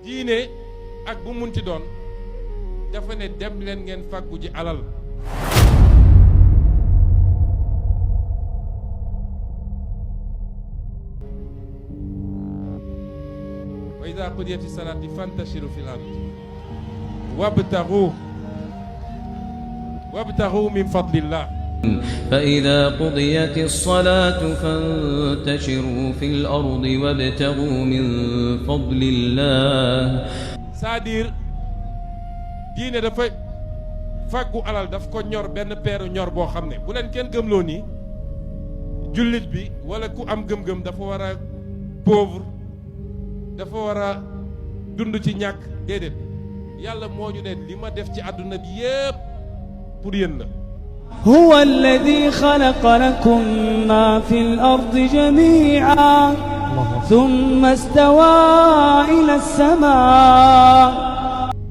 diine ak bu munti doon dafa ne dem leen ngeen fàggu ji alal. wa idaa qudiyati salaati fantashiru fil ardi wabtaghuu min fadlillah. فإذا قضيت الصلاة فانتشروا في الأرض وابتغوا من فضل الله. c'est-à-dire diine dafa fàggu alal daf ko ñor benn peeru ñor boo xam ne bu leen kenn gëmloo ni jullit bi wala ku am gëm-gëm dafa war a pauvre dafa war a dund ci ñàkk déedéet yàlla moo ñu ne li ma def ci àdduna bi yépp pour yéen la. هو الذي خلق لكم ما في الأرض جميعا ثم استوى إلى السماء.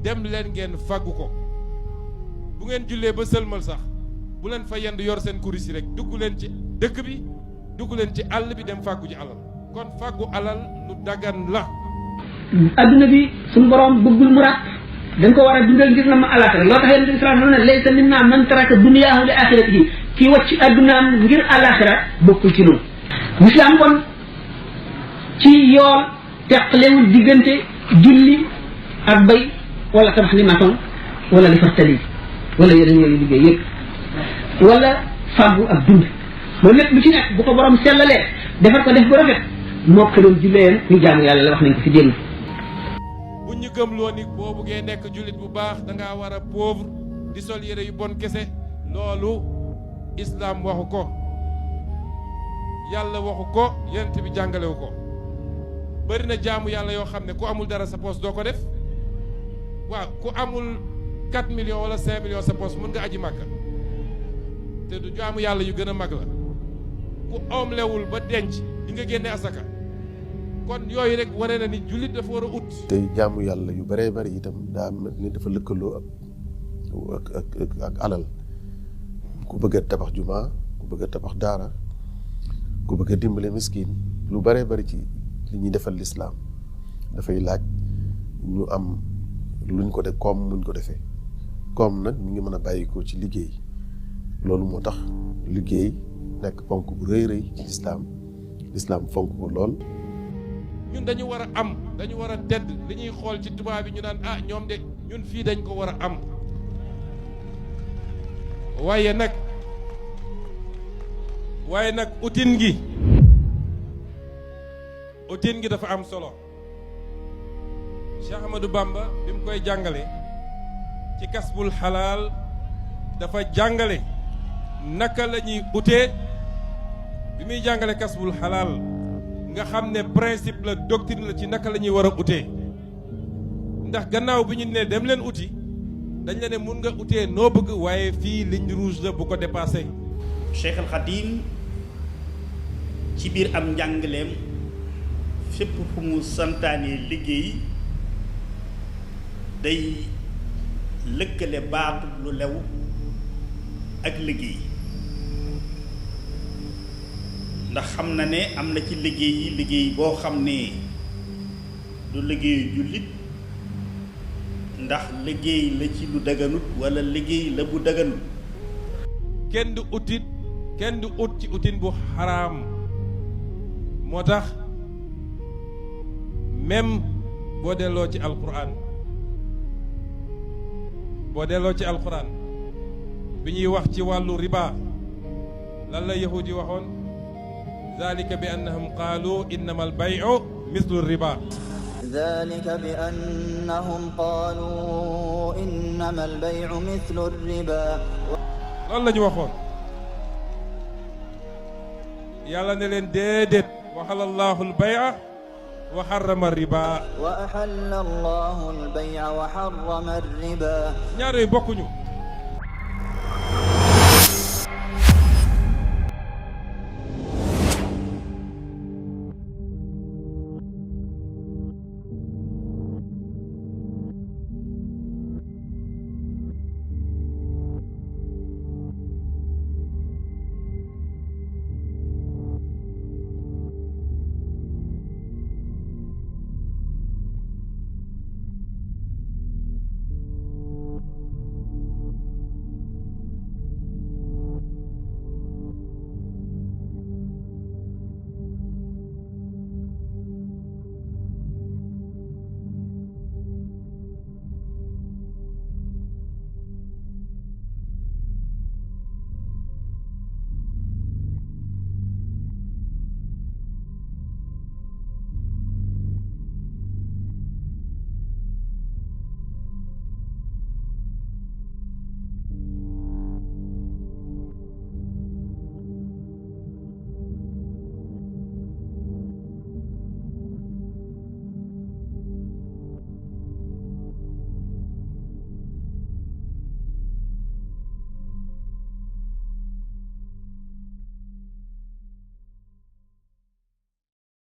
dem leen ngeen fàggu ko bu ngeen jullee ba sëlmal sax bu leen fa yend yor seen kuris yi rek dugg leen ci dëkk bi dugg leen ci àll bi dem fàggu ji alal kon fàggu alal lu dagan la. adduna bi suñu borom bëggul mu ràpp dañ ko war a dundal ngir na ma alaxira loo tax yonent bi sallallahu alayhi wa sallam ne laysa minna man taraka dunyaahu li axiratihi kii wàcc addunaam ngir alaxira bokkul ci noonu. l'islam kon ci yoon teqalewul diggante julli ak bay wala tabax li maçon wala li fastali wala yeneen yooyu liggéey yëpp wala fàggu ak dund loolu lépp lu ci nekk bu ko borom sellalee defar ko def bu rafet moo ko doon julleeyam ñu jaamu yàlla la wax nañ ko fi démb. bu ñu gëmloo ni boo buggee nekk jullit bu baax da ngaa war a pauvre di sol yére yu bon kese loolu islam waxu ko yàlla waxu ko yonent bi jàngalewu ko bëri na jaamu yàlla yoo xam ne ku amul dara sa poos doo ko def waaw ku amul 4 millions wala 5 millions sa poos mën nga aji màkka te du jaamu yàlla yu gën a mag la ku omlewul ba denc di nga génne asaka kon yooyu rek wane na ni jullit dafa war a ut. tey jaamu yàlla yu bëree bëri itam daa mel ni dafa lëkkaloo ak alal ku bëgg a tabax jumaa ku bëgg a tabax daara ku bëgg a dimbale miskin lu bëree bëri ci li ñuy defal lislaam dafay laaj ñu am luñ ko def koom muñ ko defee koom nag mi ngi mën a bàyyikoo ci liggéey loolu moo tax liggéey nekk ponk bu rëy rëy ci lislaam fonk ko lool. ñun dañu war a am dañu war a tedd li ñuy xool ci tubaab bi ñu naan ah ñoom de ñun fii dañ ko war a am waaye nag utin gi dafa am solo Cheikh Ahmadou Bamba bi mu koy jàngale ci kasbul xalaal dafa jàngale naka la ñuy utee bi muy jàngale kasbul xalaal nga xam ne principe la doctrine la ci naka la ñuy war a utee ndax gannaaw bi ñu ne dem leen uti dañ la ne mun nga utee noo bëgg waaye fii ligne rouge la bu ko dépassé. Cheikh al Khadim ci biir am njàngaleem fépp fu mu santaane liggéey day lëkkale baatu lu lew ak liggéey ndax xam na ne am na ci liggéey boo xam ne du liggéeyu jullit ndax liggéey la ci lu daganut wala liggéey la bu daganut. kenn du ut ci utin bu xaraam moo tax même boo delloo ci alquran bi ñuy wax ci wàllu riba lan la yahud yi waxoon ذلك بأنهم قالوا إنما البيع مثل الربا ذلك بأنهم قالوا إنما البيع مثل الربا loolu la ñu waxoon yàlla ne leen déedéet waxal allahu al-bay'a wa harrama ar-riba wa ahalla allahu al-bay'a wa harrama ar-riba ñaar yooyu bokkuñu